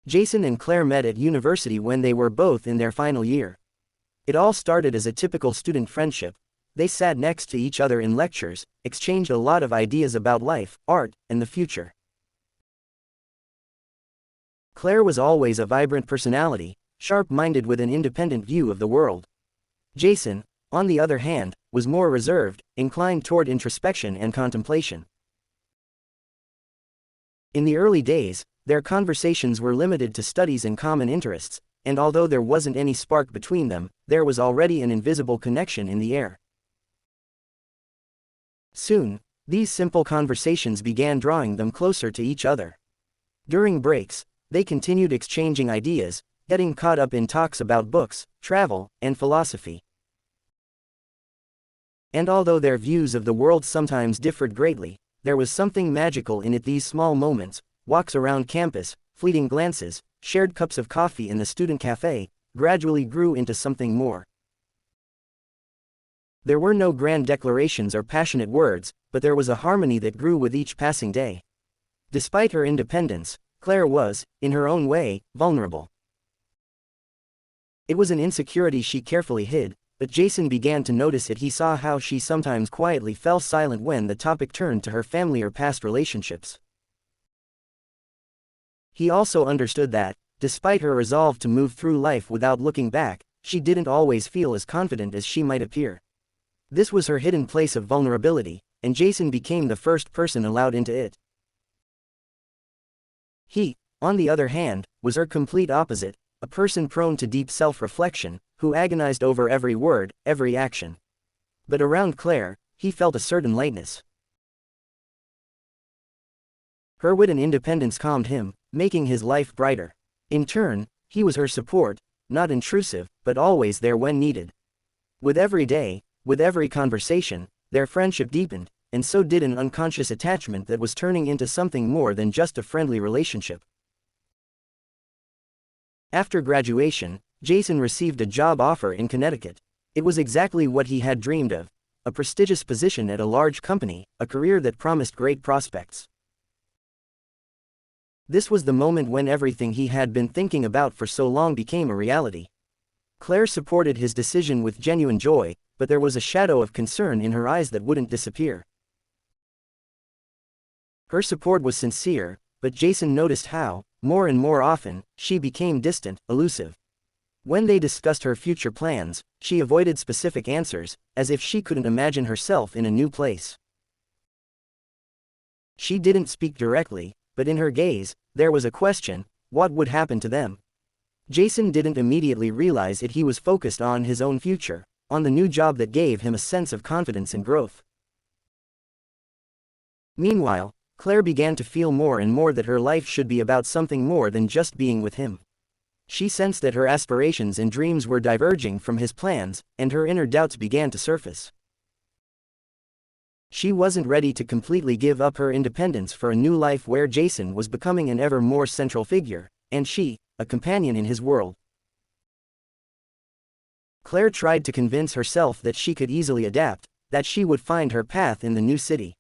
Jason and Claire met at university when they were both in their final year. It all started as a typical student friendship. They sat next to each other in lectures, exchanged a lot of ideas about life, art, and the future. Claire was always a vibrant personality, sharp-minded with an independent view of the world. Jason, on the other hand, was more reserved, inclined toward introspection and contemplation. In the early days, their conversations were limited to studies and common interests, and although there wasn't any spark between them, there was already an invisible connection in the air. Soon, these simple conversations began drawing them closer to each other. During breaks, they continued exchanging ideas, getting caught up in talks about books, travel, and philosophy. And although their views of the world sometimes differed greatly, there was something magical in it. These small moments, walks around campus, fleeting glances, shared cups of coffee in the student cafe, gradually grew into something more. There were no grand declarations or passionate words, but there was a harmony that grew with each passing day. Despite her independence, Claire was, in her own way, vulnerable. It was an insecurity she carefully hid, but Jason began to notice it. He saw how she sometimes quietly fell silent when the topic turned to her family or past relationships. He also understood that, despite her resolve to move through life without looking back, she didn't always feel as confident as she might appear. This was her hidden place of vulnerability, and Jason became the first person allowed into it. He, on the other hand, was her complete opposite, a person prone to deep self-reflection, who agonized over every word, every action. But around Claire, he felt a certain lightness. Her wit and independence calmed him, making his life brighter. In turn, he was her support, not intrusive, but always there when needed. With every day, with every conversation, their friendship deepened, and so did an unconscious attachment that was turning into something more than just a friendly relationship. After graduation, Jason received a job offer in Connecticut. It was exactly what he had dreamed of, a prestigious position at a large company, a career that promised great prospects. This was the moment when everything he had been thinking about for so long became a reality. Claire supported his decision with genuine joy, but there was a shadow of concern in her eyes that wouldn't disappear. Her support was sincere, but Jason noticed how, more and more often, she became distant, elusive. When they discussed her future plans, she avoided specific answers, as if she couldn't imagine herself in a new place. She didn't speak directly, but in her gaze, there was a question: what would happen to them? Jason didn't immediately realize it. He was focused on his own future, on the new job that gave him a sense of confidence and growth. Meanwhile, Claire began to feel more and more that her life should be about something more than just being with him. She sensed that her aspirations and dreams were diverging from his plans, and her inner doubts began to surface. She wasn't ready to completely give up her independence for a new life where Jason was becoming an ever more central figure, and she, a companion in his world. Claire tried to convince herself that she could easily adapt, that she would find her path in the new city.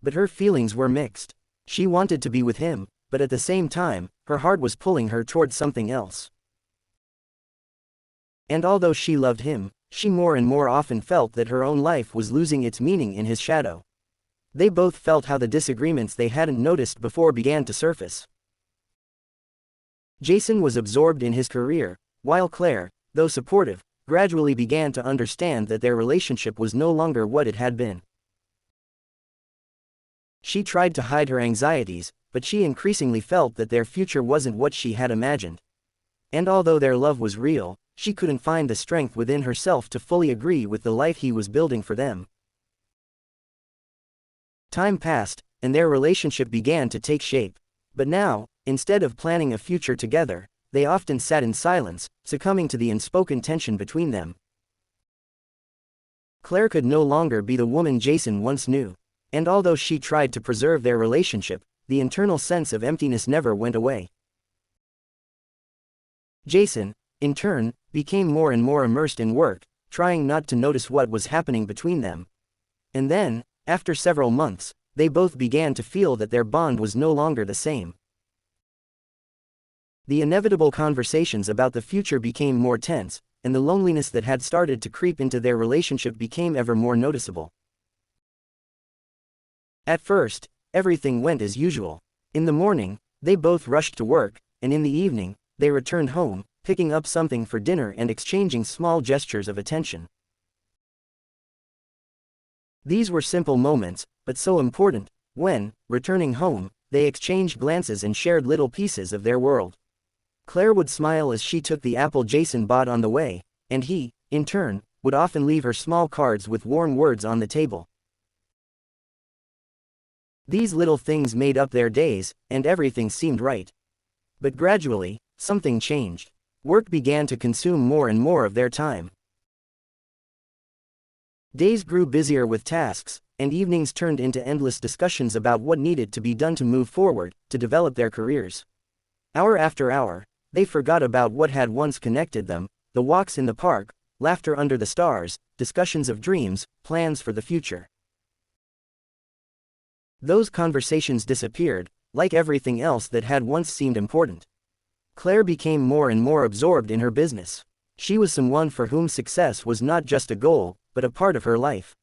But her feelings were mixed. She wanted to be with him, but at the same time, her heart was pulling her towards something else. And although she loved him, she more and more often felt that her own life was losing its meaning in his shadow. They both felt how the disagreements they hadn't noticed before began to surface. Jason was absorbed in his career, while Claire, though supportive, gradually began to understand that their relationship was no longer what it had been. She tried to hide her anxieties, but she increasingly felt that their future wasn't what she had imagined. And although their love was real, she couldn't find the strength within herself to fully agree with the life he was building for them. Time passed, and their relationship began to take shape. But now, instead of planning a future together, they often sat in silence, succumbing to the unspoken tension between them. Claire could no longer be the woman Jason once knew. And although she tried to preserve their relationship, the internal sense of emptiness never went away. Jason, in turn, became more and more immersed in work, trying not to notice what was happening between them. And then, after several months, they both began to feel that their bond was no longer the same. The inevitable conversations about the future became more tense, and the loneliness that had started to creep into their relationship became ever more noticeable. At first, everything went as usual. In the morning, they both rushed to work, and in the evening, they returned home, picking up something for dinner and exchanging small gestures of attention. These were simple moments, but so important. When, returning home, they exchanged glances and shared little pieces of their world. Claire would smile as she took the apple Jason bought on the way, and he, in turn, would often leave her small cards with warm words on the table. These little things made up their days, and everything seemed right. But gradually, something changed. Work began to consume more and more of their time. Days grew busier with tasks, and evenings turned into endless discussions about what needed to be done to move forward, to develop their careers. Hour after hour, they forgot about what had once connected them: the walks in the park, laughter under the stars, discussions of dreams, plans for the future. Those conversations disappeared, like everything else that had once seemed important. Claire became more and more absorbed in her business. She was someone for whom success was not just a goal, but a part of her life.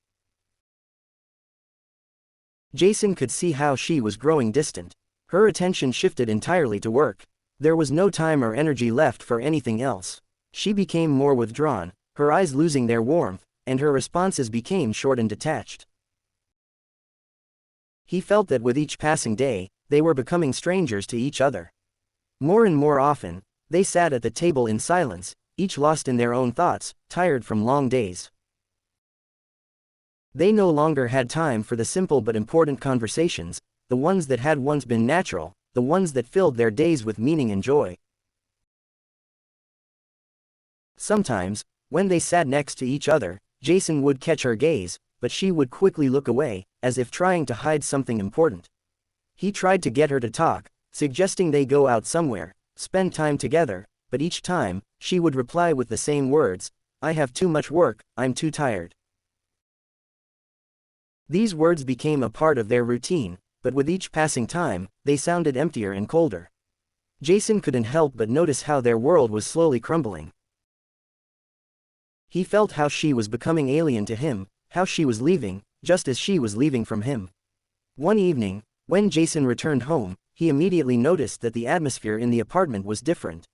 Jason could see how she was growing distant. Her attention shifted entirely to work. There was no time or energy left for anything else. She became more withdrawn, her eyes losing their warmth, and her responses became short and detached. He felt that with each passing day, they were becoming strangers to each other. More and more often, they sat at the table in silence, each lost in their own thoughts, tired from long days. They no longer had time for the simple but important conversations, the ones that had once been natural, the ones that filled their days with meaning and joy. Sometimes, when they sat next to each other, Jason would catch her gaze, but she would quickly look away, as if trying to hide something important. He tried to get her to talk, suggesting they go out somewhere, spend time together, but each time, she would reply with the same words: "I have too much work, I'm too tired." These words became a part of their routine, but with each passing time, they sounded emptier and colder. Jason couldn't help but notice how their world was slowly crumbling. He felt how she was becoming alien to him, how she was leaving, just as she was leaving from him. One evening, when Jason returned home, he immediately noticed that the atmosphere in the apartment was different.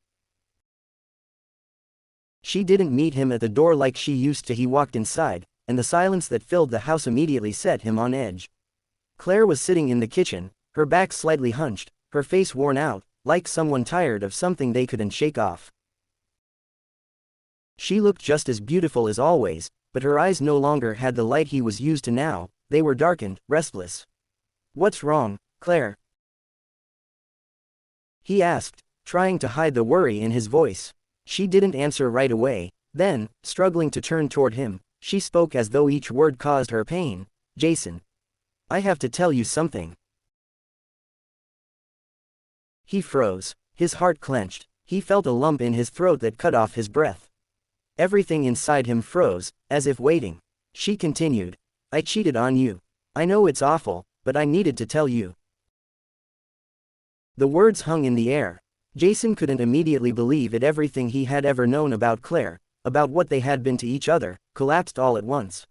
She didn't meet him at the door like she used to. He walked inside, and the silence that filled the house immediately set him on edge. Claire was sitting in the kitchen, her back slightly hunched, her face worn out, like someone tired of something they couldn't shake off. She looked just as beautiful as always, but her eyes no longer had the light he was used to now. They were darkened, restless. "What's wrong, Claire?" he asked, trying to hide the worry in his voice. She didn't answer right away. Then, struggling to turn toward him, she spoke as though each word caused her pain. "Jason, I have to tell you something." He froze. His heart clenched. He felt a lump in his throat that cut off his breath. Everything inside him froze, as if waiting. She continued, "I cheated on you. I know it's awful, but I needed to tell you." The words hung in the air. Jason couldn't immediately believe it. Everything he had ever known about Claire, about what they had been to each other, collapsed all at once.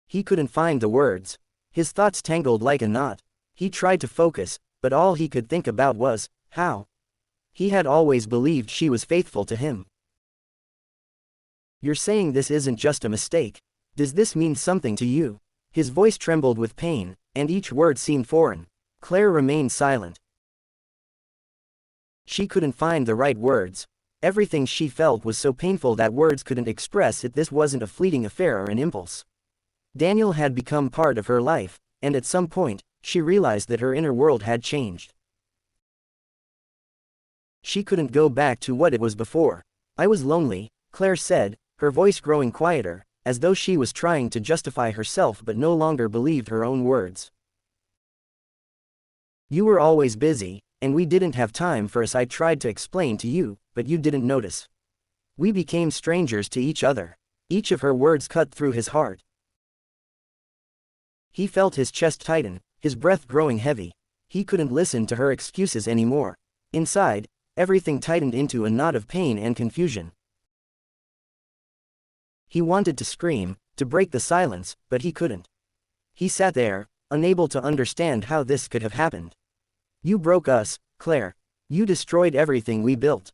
He couldn't find the words. His thoughts tangled like a knot. He tried to focus, but all he could think about was, how? He had always believed she was faithful to him. "You're saying this isn't just a mistake? Does this mean something to you?" His voice trembled with pain, and each word seemed foreign. Claire remained silent. She couldn't find the right words. Everything she felt was so painful that words couldn't express it. This wasn't a fleeting affair or an impulse. Daniel had become part of her life, and at some point, she realized that her inner world had changed. She couldn't go back to what it was before. "I was lonely," Claire said, her voice growing quieter, as though she was trying to justify herself but no longer believed her own words. "You were always busy, and we didn't have time for us. I tried to explain to you, but you didn't notice. We became strangers to each other." Each of her words cut through his heart. He felt his chest tighten, his breath growing heavy. He couldn't listen to her excuses anymore. Inside, everything tightened into a knot of pain and confusion. He wanted to scream, to break the silence, but he couldn't. He sat there, unable to understand how this could have happened. You broke us, Claire. You destroyed everything we built.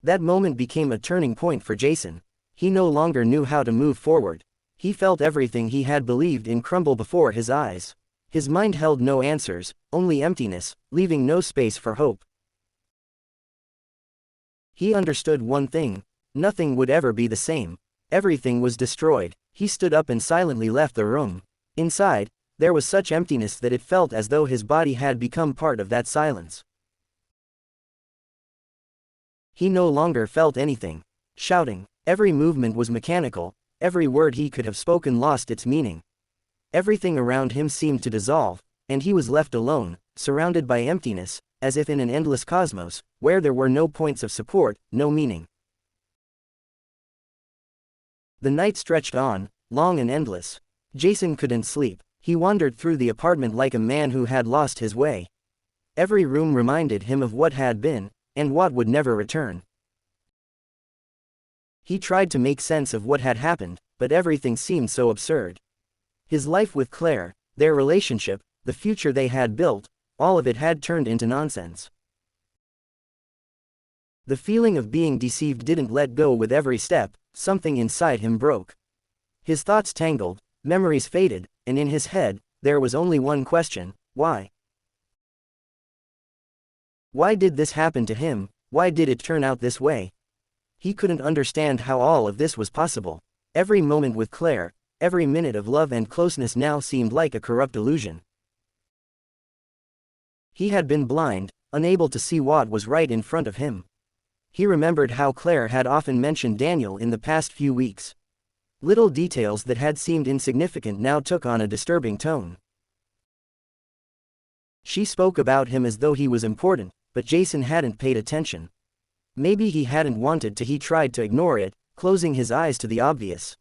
That moment became a turning point for Jason. He no longer knew how to move forward. He felt everything he had believed in crumble before his eyes. His mind held no answers, only emptiness, leaving no space for hope. He understood one thing: nothing would ever be the same. Everything was destroyed. He stood up and silently left the room. Inside, there was such emptiness that it felt as though his body had become part of that silence. He no longer felt anything. Shouting, every movement was mechanical, every word he could have spoken lost its meaning. Everything around him seemed to dissolve, and he was left alone, surrounded by emptiness, as if in an endless cosmos, where there were no points of support, no meaning. The night stretched on, long and endless. Jason couldn't sleep. He wandered through the apartment like a man who had lost his way. Every room reminded him of what had been, and what would never return. He tried to make sense of what had happened, but everything seemed so absurd. His life with Claire, their relationship, the future they had built, all of it had turned into nonsense. The feeling of being deceived didn't let go with every step. Something inside him broke. His thoughts tangled, memories faded, and in his head, there was only one question: why? Why did this happen to him? Why did it turn out this way? He couldn't understand how all of this was possible. Every moment with Claire, every minute of love and closeness now seemed like a corrupt illusion. He had been blind, unable to see what was right in front of him. He remembered how Claire had often mentioned Daniel in the past few weeks. Little details that had seemed insignificant now took on a disturbing tone. She spoke about him as though he was important, but Jason hadn't paid attention. Maybe he hadn't wanted to. He tried to ignore it, closing his eyes to the obvious.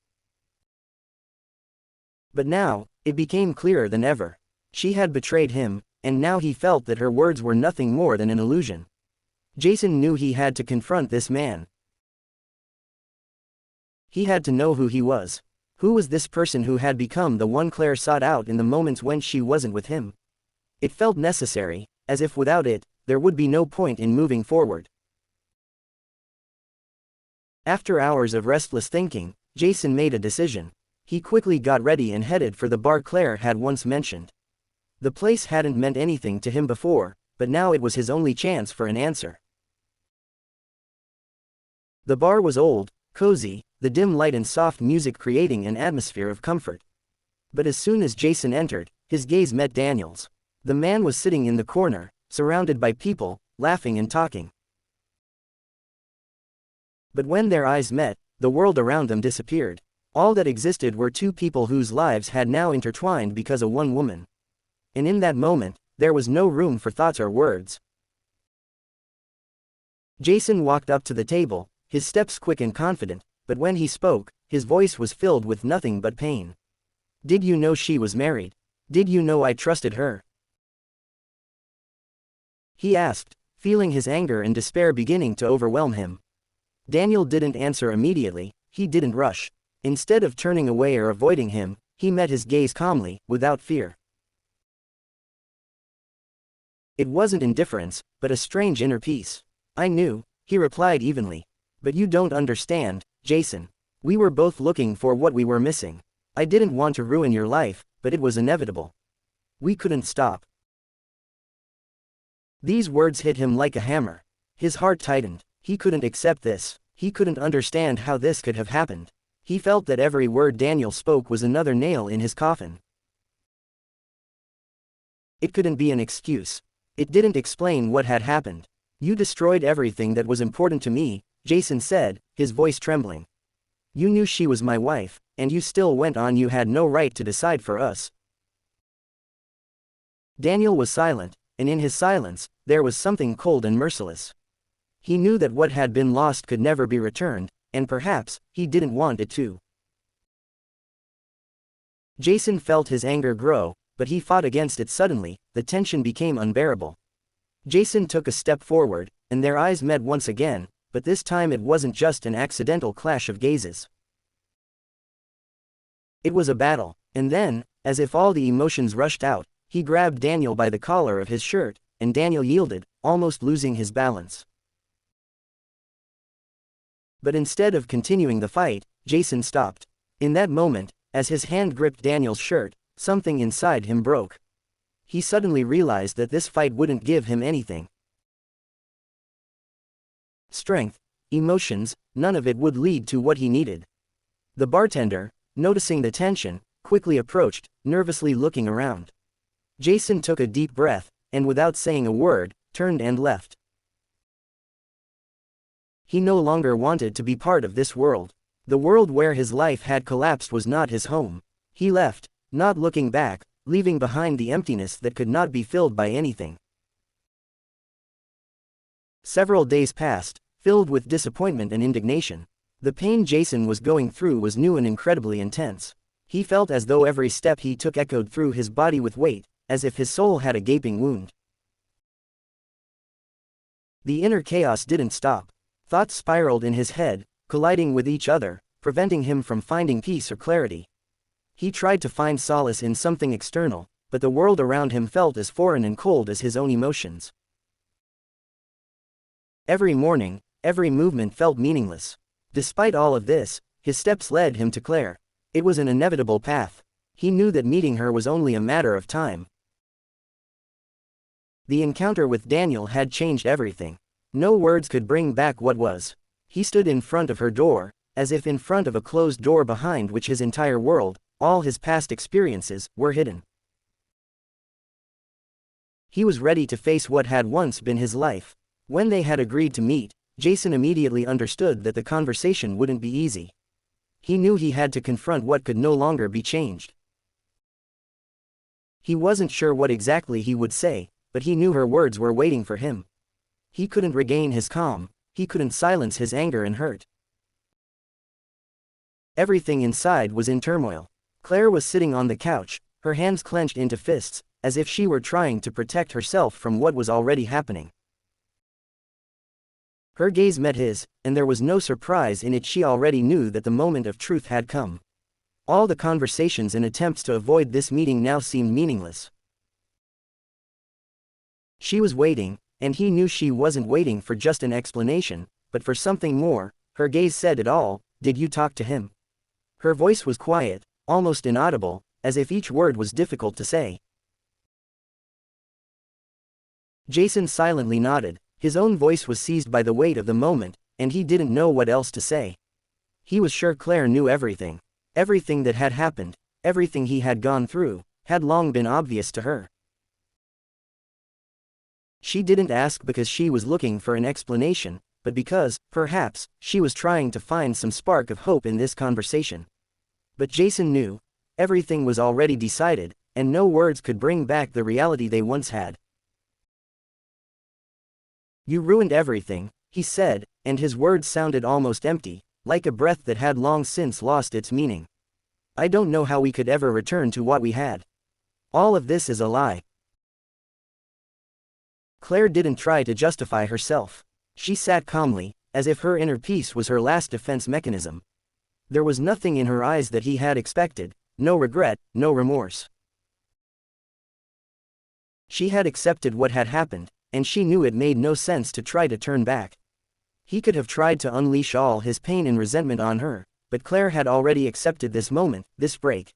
But now, it became clearer than ever. She had betrayed him, and now he felt that her words were nothing more than an illusion. Jason knew he had to confront this man. He had to know who he was. Who was this person who had become the one Claire sought out in the moments when she wasn't with him? It felt necessary, as if without it, there would be no point in moving forward. After hours of restless thinking, Jason made a decision. He quickly got ready and headed for the bar Claire had once mentioned. The place hadn't meant anything to him before, but now it was his only chance for an answer. The bar was old, cozy, the dim light and soft music creating an atmosphere of comfort. But as soon as Jason entered, his gaze met Daniel's. The man was sitting in the corner, surrounded by people, laughing and talking. But when their eyes met, the world around them disappeared. All that existed were two people whose lives had now intertwined because of one woman. And in that moment, there was no room for thoughts or words. Jason walked up to the table, his steps quick and confident, but when he spoke, his voice was filled with nothing but pain. "Did you know she was married? Did you know I trusted her?" He asked, feeling his anger and despair beginning to overwhelm him. Daniel didn't answer immediately. He didn't rush. Instead of turning away or avoiding him, he met his gaze calmly, without fear. It wasn't indifference, but a strange inner peace. "I knew," he replied evenly. "But you don't understand, Jason. We were both looking for what we were missing. I didn't want to ruin your life, but it was inevitable. We couldn't stop." These words hit him like a hammer. His heart tightened. He couldn't accept this. He couldn't understand how this could have happened. He felt that every word Daniel spoke was another nail in his coffin. It couldn't be an excuse. It didn't explain what had happened. "You destroyed everything that was important to me," Jason said, his voice trembling. "You knew she was my wife, and you still went on. You had no right to decide for us." Daniel was silent, and in his silence, there was something cold and merciless. He knew that what had been lost could never be returned, and perhaps, he didn't want it to. Jason felt his anger grow, but he fought against it suddenly. The tension became unbearable. Jason took a step forward, and their eyes met once again, but this time it wasn't just an accidental clash of gazes. It was a battle, and then, as if all the emotions rushed out, he grabbed Daniel by the collar of his shirt, and Daniel yielded, almost losing his balance. But instead of continuing the fight, Jason stopped. In that moment, as his hand gripped Daniel's shirt, something inside him broke. He suddenly realized that this fight wouldn't give him anything. Strength, emotions, none of it would lead to what he needed. The bartender, noticing the tension, quickly approached, nervously looking around. Jason took a deep breath, and without saying a word, turned and left. He no longer wanted to be part of this world. The world where his life had collapsed was not his home. He left, not looking back, leaving behind the emptiness that could not be filled by anything. Several days passed, filled with disappointment and indignation. The pain Jason was going through was new and incredibly intense. He felt as though every step he took echoed through his body with weight, as if his soul had a gaping wound. The inner chaos didn't stop. Thoughts spiraled in his head, colliding with each other, preventing him from finding peace or clarity. He tried to find solace in something external, but the world around him felt as foreign and cold as his own emotions. Every morning, every movement felt meaningless. Despite all of this, his steps led him to Claire. It was an inevitable path. He knew that meeting her was only a matter of time. The encounter with Daniel had changed everything. No words could bring back what was. He stood in front of her door, as if in front of a closed door behind which his entire world, all his past experiences, were hidden. He was ready to face what had once been his life. When they had agreed to meet, Jason immediately understood that the conversation wouldn't be easy. He knew he had to confront what could no longer be changed. He wasn't sure what exactly he would say, but he knew her words were waiting for him. He couldn't regain his calm, he couldn't silence his anger and hurt. Everything inside was in turmoil. Claire was sitting on the couch, her hands clenched into fists, as if she were trying to protect herself from what was already happening. Her gaze met his, and there was no surprise in it. She already knew that the moment of truth had come. All the conversations and attempts to avoid this meeting now seemed meaningless. She was waiting, and he knew she wasn't waiting for just an explanation, but for something more. Her gaze said it all. Did you talk to him? Her voice was quiet, almost inaudible, as if each word was difficult to say. Jason silently nodded. His own voice was seized by the weight of the moment, and he didn't know what else to say. He was sure Claire knew everything. Everything that had happened, everything he had gone through, had long been obvious to her. She didn't ask because she was looking for an explanation, but because, perhaps, she was trying to find some spark of hope in this conversation. But Jason knew, everything was already decided, and no words could bring back the reality they once had. You ruined everything, he said, and his words sounded almost empty, like a breath that had long since lost its meaning. I don't know how we could ever return to what we had. All of this is a lie. Claire didn't try to justify herself. She sat calmly, as if her inner peace was her last defense mechanism. There was nothing in her eyes that he had expected, no regret, no remorse. She had accepted what had happened, and she knew it made no sense to try to turn back. He could have tried to unleash all his pain and resentment on her, but Claire had already accepted this moment, this break.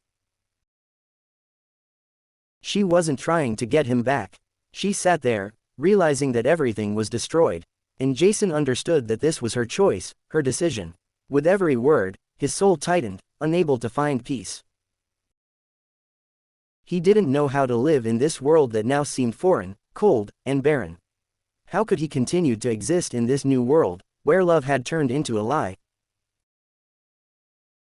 She wasn't trying to get him back. She sat there, realizing that everything was destroyed, and Jason understood that this was her choice, her decision. With every word, his soul tightened, unable to find peace. He didn't know how to live in this world that now seemed foreign, cold, and barren. How could he continue to exist in this new world, where love had turned into a lie?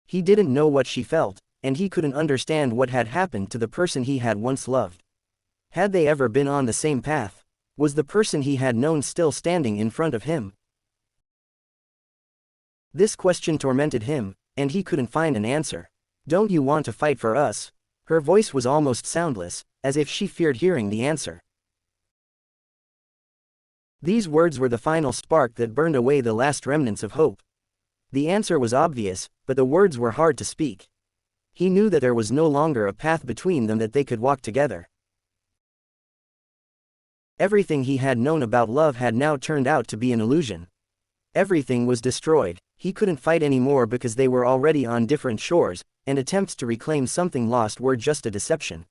He didn't know what she felt, and he couldn't understand what had happened to the person he had once loved. Had they ever been on the same path? Was the person he had known still standing in front of him? This question tormented him, and he couldn't find an answer. Don't you want to fight for us? Her voice was almost soundless, as if she feared hearing the answer. These words were the final spark that burned away the last remnants of hope. The answer was obvious, but the words were hard to speak. He knew that there was no longer a path between them that they could walk together. Everything he had known about love had now turned out to be an illusion. Everything was destroyed. He couldn't fight anymore because they were already on different shores, and attempts to reclaim something lost were just a deception.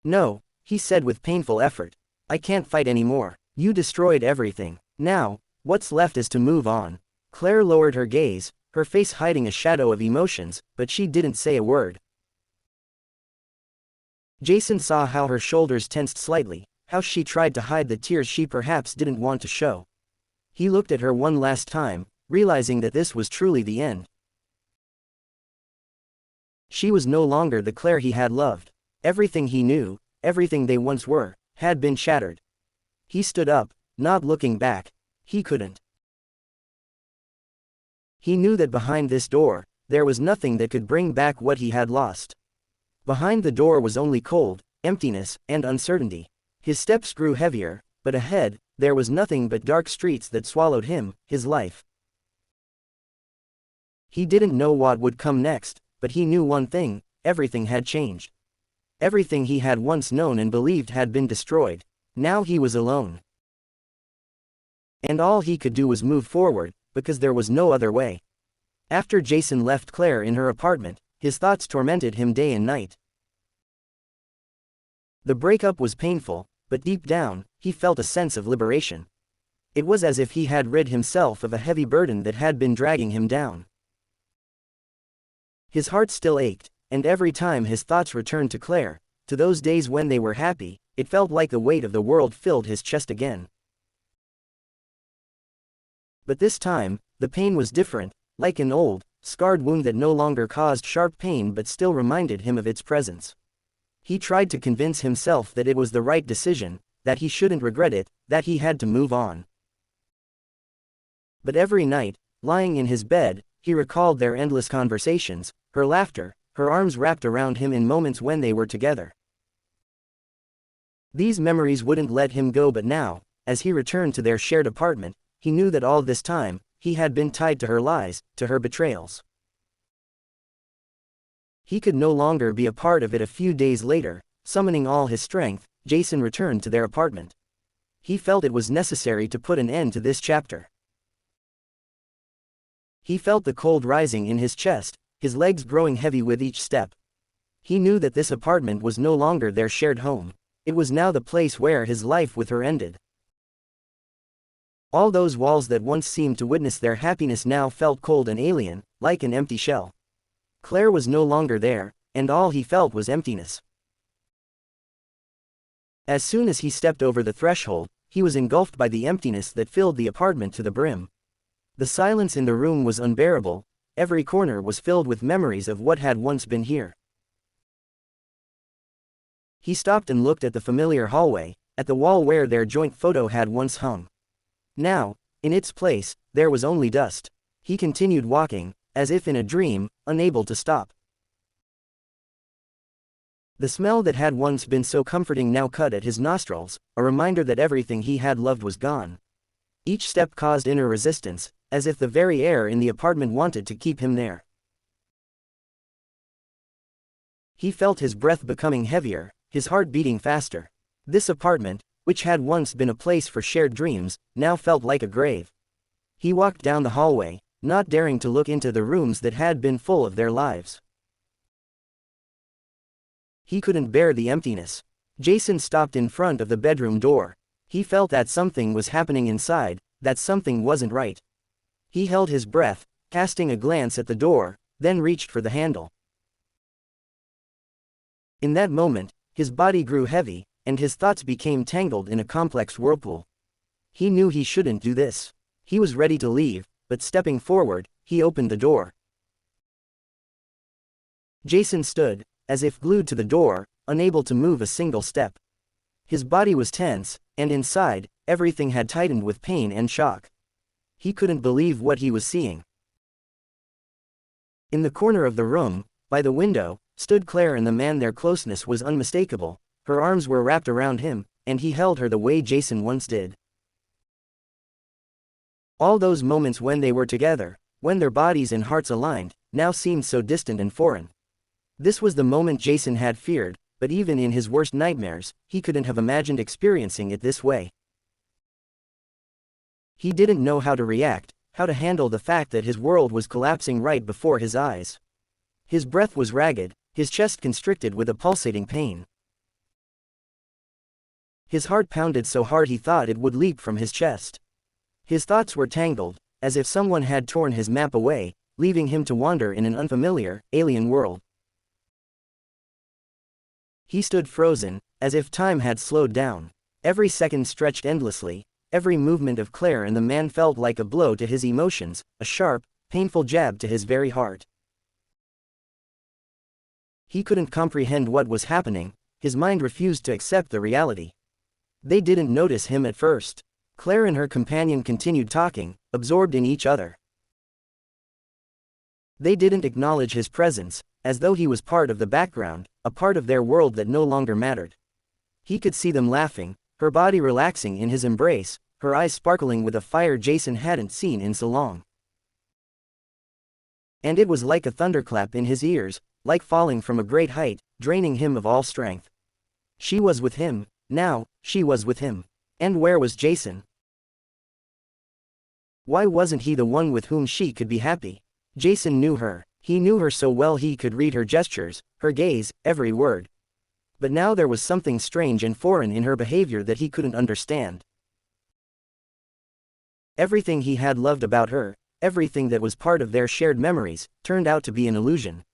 "No," he said with painful effort. "I can't fight anymore. You destroyed everything. Now, what's left is to move on." Claire lowered her gaze, her face hiding a shadow of emotions, but she didn't say a word. Jason saw how her shoulders tensed slightly, how she tried to hide the tears she perhaps didn't want to show. He looked at her one last time, realizing that this was truly the end. She was no longer the Claire he had loved. Everything he knew, everything they once were, had been shattered. He stood up, not looking back. He couldn't. He knew that behind this door, there was nothing that could bring back what he had lost. Behind the door was only cold, emptiness, and uncertainty. His steps grew heavier, but ahead, there was nothing but dark streets that swallowed him, his life. He didn't know what would come next, but he knew one thing: everything had changed. Everything he had once known and believed had been destroyed. Now he was alone. And all he could do was move forward, because there was no other way. After Jason left Claire in her apartment, his thoughts tormented him day and night. The breakup was painful, but deep down, he felt a sense of liberation. It was as if he had rid himself of a heavy burden that had been dragging him down. His heart still ached, and every time his thoughts returned to Claire, to those days when they were happy, it felt like the weight of the world filled his chest again. But this time, the pain was different, like an old, scarred wound that no longer caused sharp pain but still reminded him of its presence. He tried to convince himself that it was the right decision, that he shouldn't regret it, that he had to move on. But every night, lying in his bed, he recalled their endless conversations, her laughter, her arms wrapped around him in moments when they were together. These memories wouldn't let him go, but now, as he returned to their shared apartment, he knew that all this time, he had been tied to her lies, to her betrayals. He could no longer be a part of it. A few days later, summoning all his strength, Jason returned to their apartment. He felt it was necessary to put an end to this chapter. He felt the cold rising in his chest, his legs growing heavy with each step. He knew that this apartment was no longer their shared home. It was now the place where his life with her ended. All those walls that once seemed to witness their happiness now felt cold and alien, like an empty shell. Claire was no longer there, and all he felt was emptiness. As soon as he stepped over the threshold, he was engulfed by the emptiness that filled the apartment to the brim. The silence in the room was unbearable. Every corner was filled with memories of what had once been here. He stopped and looked at the familiar hallway, at the wall where their joint photo had once hung. Now, in its place, there was only dust. He continued walking, as if in a dream, unable to stop. The smell that had once been so comforting now cut at his nostrils, a reminder that everything he had loved was gone. Each step caused inner resistance, as if the very air in the apartment wanted to keep him there. He felt his breath becoming heavier, his heart beating faster. This apartment, which had once been a place for shared dreams, now felt like a grave. He walked down the hallway, not daring to look into the rooms that had been full of their lives. He couldn't bear the emptiness. Jason stopped in front of the bedroom door. He felt that something was happening inside, that something wasn't right. He held his breath, casting a glance at the door, then reached for the handle. In that moment, his body grew heavy, and his thoughts became tangled in a complex whirlpool. He knew he shouldn't do this. He was ready to leave, but stepping forward, he opened the door. Jason stood, as if glued to the door, unable to move a single step. His body was tense, and inside, everything had tightened with pain and shock. He couldn't believe what he was seeing. In the corner of the room, by the window, stood Claire, and the man. Their closeness was unmistakable. Her arms were wrapped around him, and he held her the way Jason once did. All those moments when they were together, when their bodies and hearts aligned, now seemed so distant and foreign. This was the moment Jason had feared, but even in his worst nightmares, he couldn't have imagined experiencing it this way. He didn't know how to react, how to handle the fact that his world was collapsing right before his eyes. His breath was ragged, his chest constricted with a pulsating pain. His heart pounded so hard he thought it would leap from his chest. His thoughts were tangled, as if someone had torn his map away, leaving him to wander in an unfamiliar, alien world. He stood frozen, as if time had slowed down. Every second stretched endlessly, every movement of Claire and the man felt like a blow to his emotions, a sharp, painful jab to his very heart. He couldn't comprehend what was happening, his mind refused to accept the reality. They didn't notice him at first. Claire and her companion continued talking, absorbed in each other. They didn't acknowledge his presence, as though he was part of the background, a part of their world that no longer mattered. He could see them laughing, her body relaxing in his embrace, her eyes sparkling with a fire Jason hadn't seen in so long. And it was like a thunderclap in his ears, like falling from a great height, draining him of all strength. She was with him, now, she was with him. And where was Jason? Why wasn't he the one with whom she could be happy? Jason knew her. He knew her so well he could read her gestures, her gaze, every word. But now there was something strange and foreign in her behavior that he couldn't understand. Everything he had loved about her, everything that was part of their shared memories, turned out to be an illusion.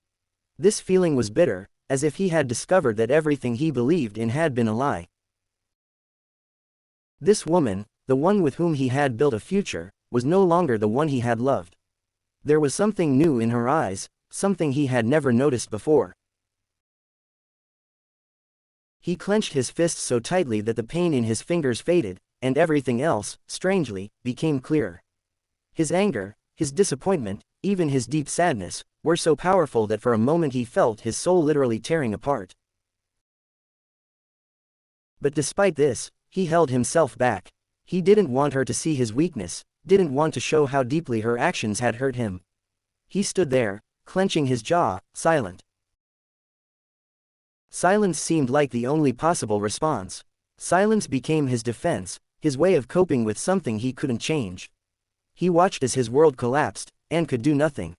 This feeling was bitter, as if he had discovered that everything he believed in had been a lie. This woman, the one with whom he had built a future, was no longer the one he had loved. There was something new in her eyes, something he had never noticed before. He clenched his fists so tightly that the pain in his fingers faded, and everything else, strangely, became clearer. His anger, his disappointment, even his deep sadness, were so powerful that for a moment he felt his soul literally tearing apart. But despite this, he held himself back. He didn't want her to see his weakness, didn't want to show how deeply her actions had hurt him. He stood there, clenching his jaw, silent. Silence seemed like the only possible response. Silence became his defense, his way of coping with something he couldn't change. He watched as his world collapsed, and could do nothing.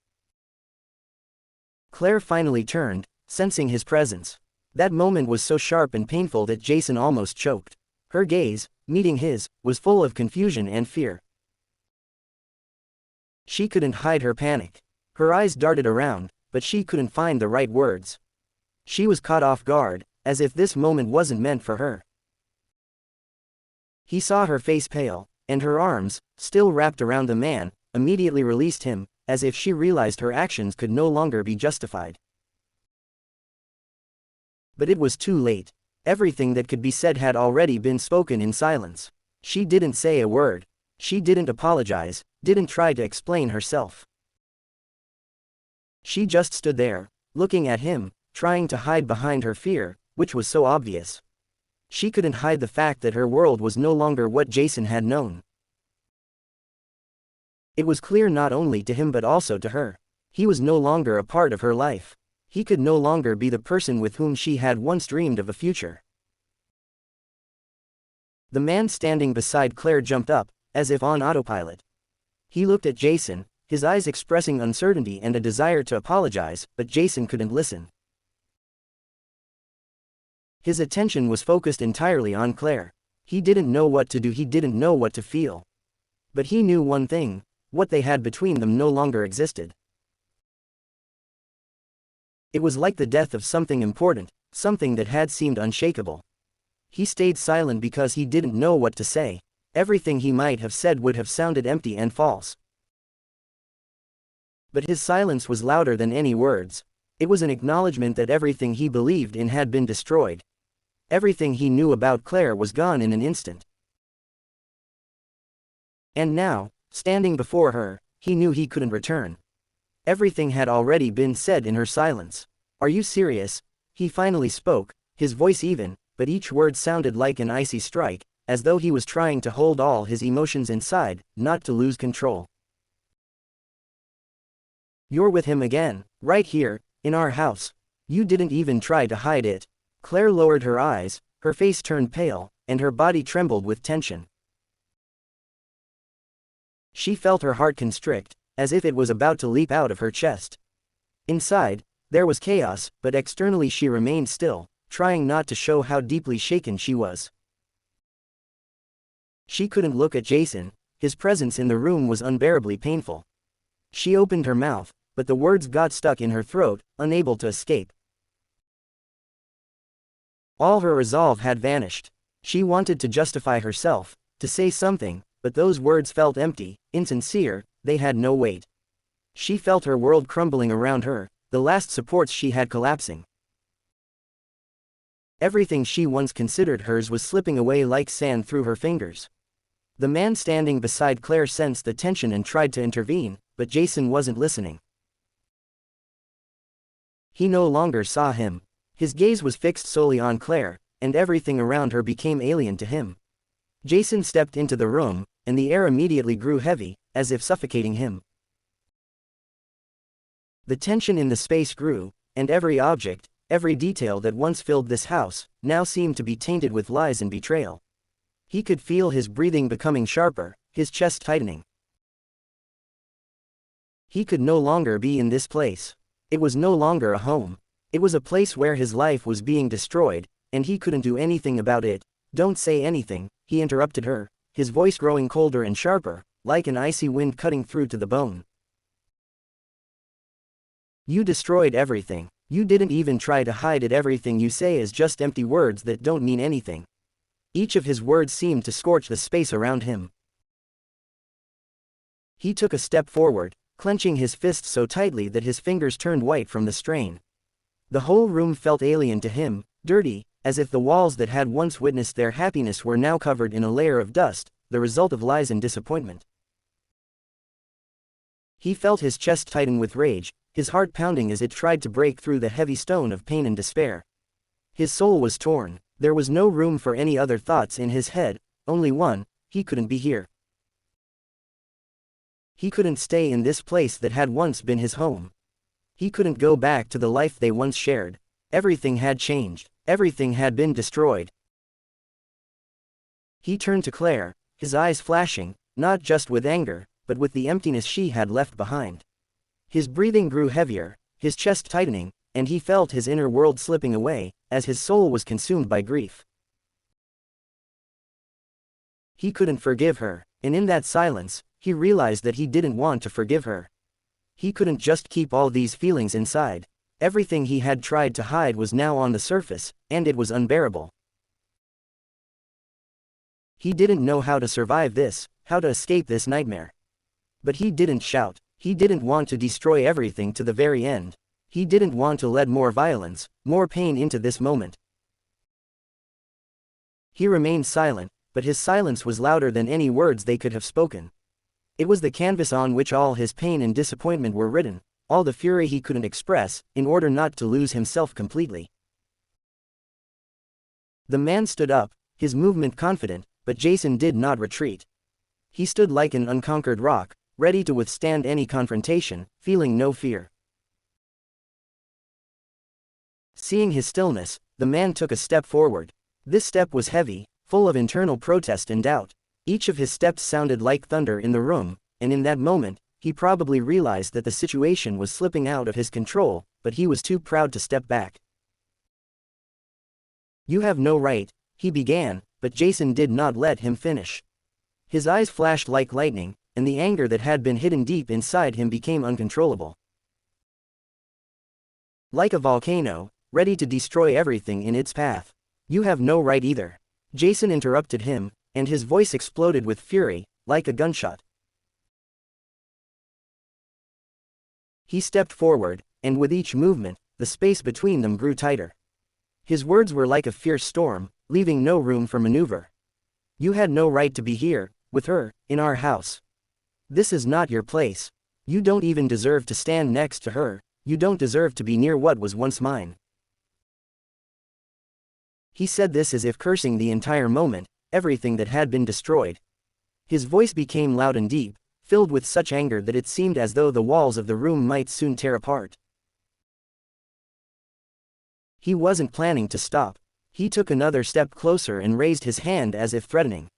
Claire finally turned, sensing his presence. That moment was so sharp and painful that Jason almost choked. Her gaze, meeting his, was full of confusion and fear. She couldn't hide her panic. Her eyes darted around, but she couldn't find the right words. She was caught off guard, as if this moment wasn't meant for her. He saw her face pale, and her arms, still wrapped around the man, immediately released him, as if she realized her actions could no longer be justified. But it was too late. Everything that could be said had already been spoken in silence. She didn't say a word. She didn't apologize, didn't try to explain herself. She just stood there, looking at him, trying to hide behind her fear, which was so obvious. She couldn't hide the fact that her world was no longer what Jason had known. It was clear not only to him but also to her. He was no longer a part of her life. He could no longer be the person with whom she had once dreamed of a future. The man standing beside Claire jumped up, as if on autopilot. He looked at Jason, his eyes expressing uncertainty and a desire to apologize, but Jason couldn't listen. His attention was focused entirely on Claire. He didn't know what to do, he didn't know what to feel. But he knew one thing: what they had between them no longer existed. It was like the death of something important, something that had seemed unshakable. He stayed silent because he didn't know what to say. Everything he might have said would have sounded empty and false. But his silence was louder than any words. It was an acknowledgement that everything he believed in had been destroyed. Everything he knew about Claire was gone in an instant. And now, standing before her, he knew he couldn't return. Everything had already been said in her silence. "Are you serious?" He finally spoke, his voice even, but each word sounded like an icy strike, as though he was trying to hold all his emotions inside, not to lose control. "You're with him again, right here, in our house. You didn't even try to hide it." Claire lowered her eyes, her face turned pale, and her body trembled with tension. She felt her heart constrict, as if it was about to leap out of her chest. Inside, there was chaos, but externally she remained still, trying not to show how deeply shaken she was. She couldn't look at Jason, his presence in the room was unbearably painful. She opened her mouth, but the words got stuck in her throat, unable to escape. All her resolve had vanished. She wanted to justify herself, to say something, but those words felt empty, insincere, they had no weight. She felt her world crumbling around her, the last supports she had collapsing. Everything she once considered hers was slipping away like sand through her fingers. The man standing beside Claire sensed the tension and tried to intervene, but Jason wasn't listening. He no longer saw him. His gaze was fixed solely on Claire, and everything around her became alien to him. Jason stepped into the room, and the air immediately grew heavy, as if suffocating him. The tension in the space grew, and every object, every detail that once filled this house, now seemed to be tainted with lies and betrayal. He could feel his breathing becoming sharper, his chest tightening. He could no longer be in this place. It was no longer a home. It was a place where his life was being destroyed, and he couldn't do anything about it. "Don't say anything," he interrupted her, his voice growing colder and sharper, like an icy wind cutting through to the bone. "You destroyed everything. You didn't even try to hide it. Everything you say is just empty words that don't mean anything." Each of his words seemed to scorch the space around him. He took a step forward, clenching his fist so tightly that his fingers turned white from the strain. The whole room felt alien to him, dirty, as if the walls that had once witnessed their happiness were now covered in a layer of dust, the result of lies and disappointment. He felt his chest tighten with rage, his heart pounding as it tried to break through the heavy stone of pain and despair. His soul was torn. There was no room for any other thoughts in his head, only one: he couldn't be here. He couldn't stay in this place that had once been his home. He couldn't go back to the life they once shared. Everything had changed. Everything had been destroyed. He turned to Claire, his eyes flashing, not just with anger, but with the emptiness she had left behind. His breathing grew heavier, his chest tightening, and he felt his inner world slipping away, as his soul was consumed by grief. He couldn't forgive her, and in that silence, he realized that he didn't want to forgive her. He couldn't just keep all these feelings inside. Everything he had tried to hide was now on the surface, and it was unbearable. He didn't know how to survive this, how to escape this nightmare. But he didn't shout. He didn't want to destroy everything to the very end. He didn't want to let more violence, more pain into this moment. He remained silent, but his silence was louder than any words they could have spoken. It was the canvas on which all his pain and disappointment were written, all the fury he couldn't express, in order not to lose himself completely. The man stood up, his movement confident, but Jason did not retreat. He stood like an unconquered rock, ready to withstand any confrontation, feeling no fear. Seeing his stillness, the man took a step forward. This step was heavy, full of internal protest and doubt. Each of his steps sounded like thunder in the room, and in that moment, he probably realized that the situation was slipping out of his control, but he was too proud to step back. "You have no right," he began, but Jason did not let him finish. His eyes flashed like lightning, and the anger that had been hidden deep inside him became uncontrollable. Like a volcano, ready to destroy everything in its path. "You have no right either." Jason interrupted him, and his voice exploded with fury, like a gunshot. He stepped forward, and with each movement, the space between them grew tighter. His words were like a fierce storm, leaving no room for maneuver. "You had no right to be here, with her, in our house. This is not your place. You don't even deserve to stand next to her, you don't deserve to be near what was once mine. He said this as if cursing the entire moment, everything that had been destroyed. His voice became loud and deep, filled with such anger that it seemed as though the walls of the room might soon tear apart. He wasn't planning to stop. He took another step closer and raised his hand as if threatening.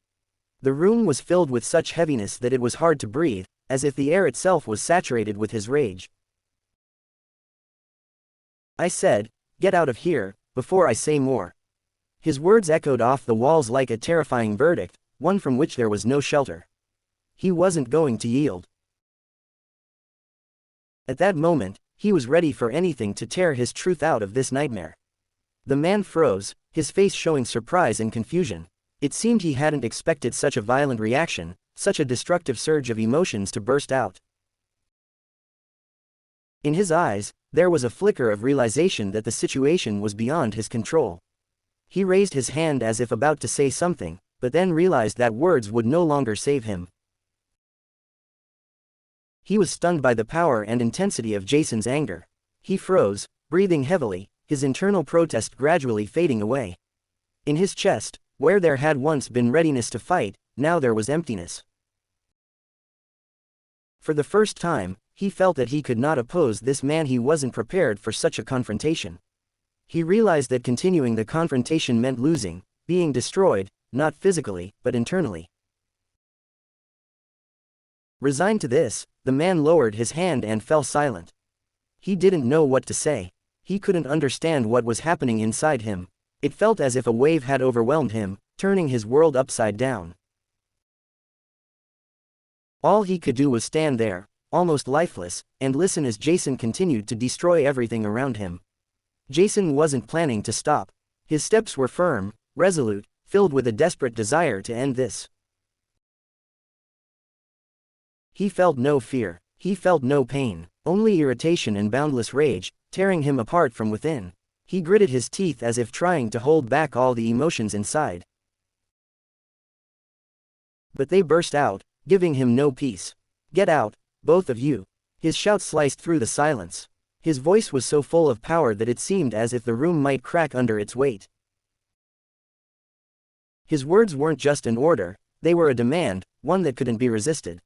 The room was filled with such heaviness that it was hard to breathe, as if the air itself was saturated with his rage. I said, "Get out of here, before I say more." His words echoed off the walls like a terrifying verdict, one from which there was no shelter. He wasn't going to yield. At that moment, he was ready for anything to tear his truth out of this nightmare. The man froze, his face showing surprise and confusion. It seemed he hadn't expected such a violent reaction, such a destructive surge of emotions to burst out. In his eyes, there was a flicker of realization that the situation was beyond his control. He raised his hand as if about to say something, but then realized that words would no longer save him. He was stunned by the power and intensity of Jason's anger. He froze, breathing heavily, his internal protest gradually fading away. In his chest, where there had once been readiness to fight, now there was emptiness. For the first time, he felt that he could not oppose this man. He wasn't prepared for such a confrontation. He realized that continuing the confrontation meant losing, being destroyed, not physically, but internally. Resigned to this, the man lowered his hand and fell silent. He didn't know what to say. He couldn't understand what was happening inside him. It felt as if a wave had overwhelmed him, turning his world upside down. All he could do was stand there, almost lifeless, and listen as Jason continued to destroy everything around him. Jason wasn't planning to stop. His steps were firm, resolute, filled with a desperate desire to end this. He felt no fear. He felt no pain, only irritation and boundless rage, tearing him apart from within. He gritted his teeth as if trying to hold back all the emotions inside. But they burst out, giving him no peace. "Get out, both of you." His shout sliced through the silence. His voice was so full of power that it seemed as if the room might crack under its weight. His words weren't just an order, they were a demand, one that couldn't be resisted.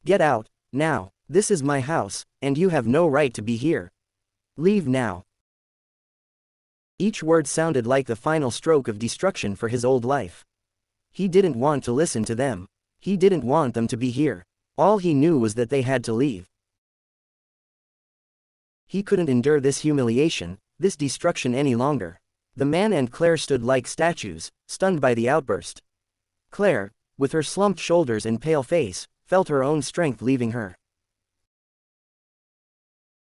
"Get out, now. This is my house, and you have no right to be here. Leave now." Each word sounded like the final stroke of destruction for his old life. He didn't want to listen to them. He didn't want them to be here. All he knew was that they had to leave. He couldn't endure this humiliation, this destruction any longer. The man and Claire stood like statues, stunned by the outburst. Claire, with her slumped shoulders and pale face, felt her own strength leaving her.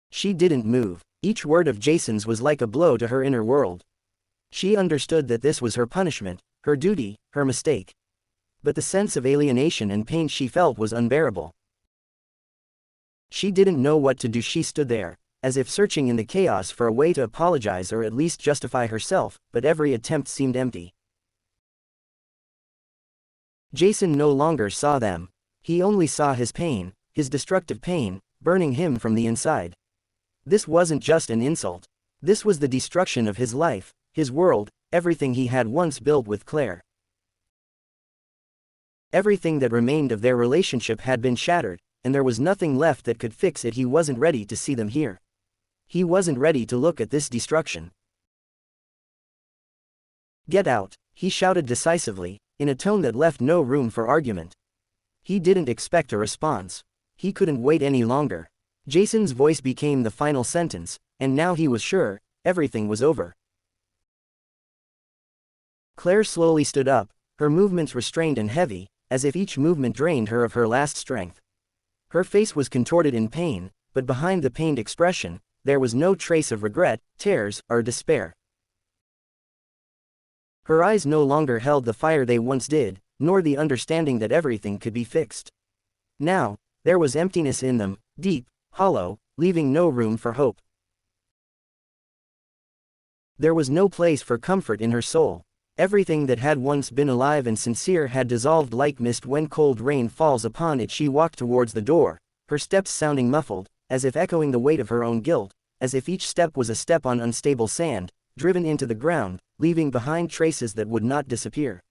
She didn't move. Each word of Jason's was like a blow to her inner world. She understood that this was her punishment, her duty, her mistake. But the sense of alienation and pain she felt was unbearable. She didn't know what to do. She stood there, as if searching in the chaos for a way to apologize or at least justify herself, but every attempt seemed empty. Jason no longer saw them. He only saw his pain, his destructive pain, burning him from the inside. This wasn't just an insult. This was the destruction of his life, his world, everything he had once built with Claire. Everything that remained of their relationship had been shattered, and there was nothing left that could fix it. He wasn't ready to see them here. He wasn't ready to look at this destruction. "Get out," he shouted decisively, in a tone that left no room for argument. He didn't expect a response. He couldn't wait any longer. Jason's voice became the final sentence, and now he was sure, everything was over. Claire slowly stood up, her movements restrained and heavy, as if each movement drained her of her last strength. Her face was contorted in pain, but behind the pained expression, there was no trace of regret, tears, or despair. Her eyes no longer held the fire they once did, nor the understanding that everything could be fixed. Now, there was emptiness in them, deep, hollow, leaving no room for hope. There was no place for comfort in her soul. Everything that had once been alive and sincere had dissolved like mist when cold rain falls upon it. She walked towards the door, her steps sounding muffled, as if echoing the weight of her own guilt, as if each step was a step on unstable sand, driven into the ground, leaving behind traces that would not disappear.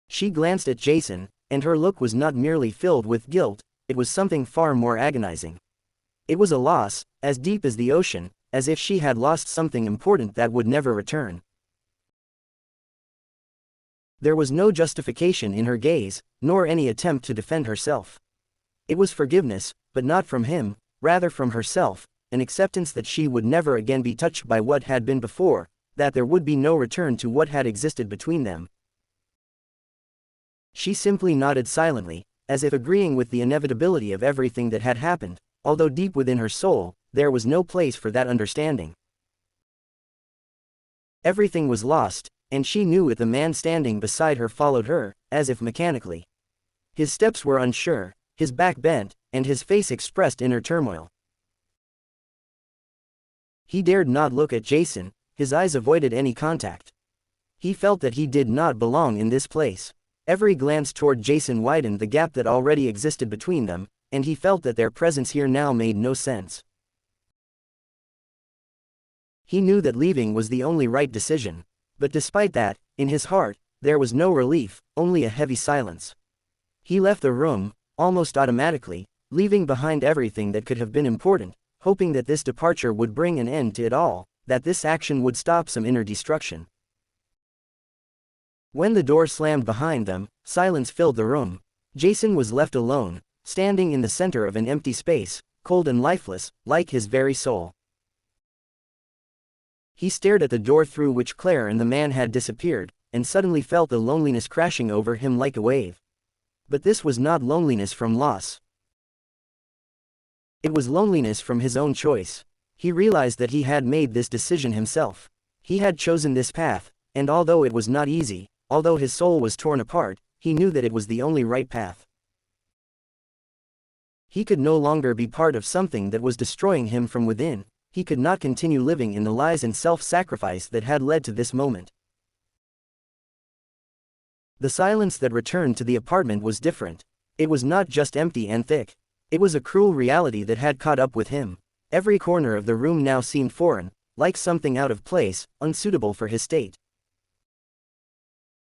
She glanced at Jason, and her look was not merely filled with guilt, it was something far more agonizing. It was a loss, as deep as the ocean, as if she had lost something important that would never return. There was no justification in her gaze, nor any attempt to defend herself. It was forgiveness, but not from him, rather from herself, an acceptance that she would never again be touched by what had been before, that there would be no return to what had existed between them. She simply nodded silently, as if agreeing with the inevitability of everything that had happened, although deep within her soul, there was no place for that understanding. Everything was lost, and she knew it. The man standing beside her followed her, as if mechanically. His steps were unsure, his back bent, and his face expressed inner turmoil. He dared not look at Jason, his eyes avoided any contact. He felt that he did not belong in this place. Every glance toward Jason widened the gap that already existed between them, and he felt that their presence here now made no sense. He knew that leaving was the only right decision. But despite that, in his heart, there was no relief, only a heavy silence. He left the room, almost automatically, leaving behind everything that could have been important, hoping that this departure would bring an end to it all, that this action would stop some inner destruction. When the door slammed behind them, silence filled the room. Jason was left alone, standing in the center of an empty space, cold and lifeless, like his very soul. He stared at the door through which Claire and the man had disappeared, and suddenly felt the loneliness crashing over him like a wave. But this was not loneliness from loss. It was loneliness from his own choice. He realized that he had made this decision himself. He had chosen this path, and although it was not easy, although his soul was torn apart, he knew that it was the only right path. He could no longer be part of something that was destroying him from within. He could not continue living in the lies and self-sacrifice that had led to this moment. The silence that returned to the apartment was different. It was not just empty and thick. It was a cruel reality that had caught up with him. Every corner of the room now seemed foreign, like something out of place, unsuitable for his state.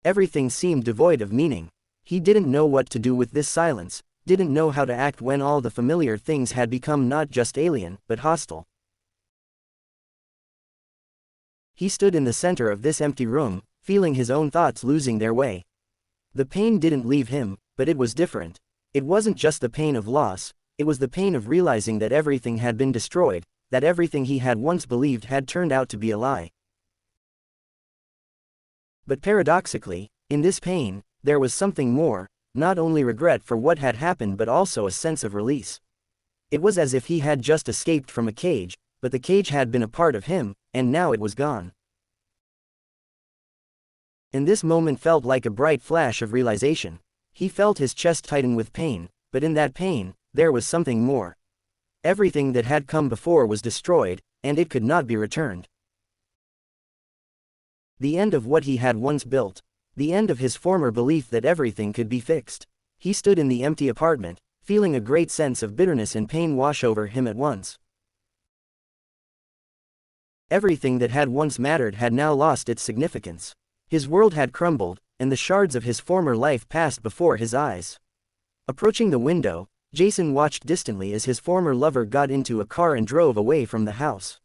Everything seemed devoid of meaning. He didn't know what to do with this silence, didn't know how to act when all the familiar things had become not just alien, but hostile. He stood in the center of this empty room, feeling his own thoughts losing their way. The pain didn't leave him, but it was different. It wasn't just the pain of loss, it was the pain of realizing that everything had been destroyed, that everything he had once believed had turned out to be a lie. But paradoxically, in this pain, there was something more, not only regret for what had happened but also a sense of release. It was as if he had just escaped from a cage, but the cage had been a part of him, and now it was gone. And this moment felt like a bright flash of realization. He felt his chest tighten with pain, but in that pain, there was something more. Everything that had come before was destroyed, and it could not be returned. The end of what he had once built. The end of his former belief that everything could be fixed. He stood in the empty apartment, feeling a great sense of bitterness and pain wash over him at once. Everything that had once mattered had now lost its significance. His world had crumbled, and the shards of his former life passed before his eyes. Approaching the window, Jason watched distantly as his former lover got into a car and drove away from the house.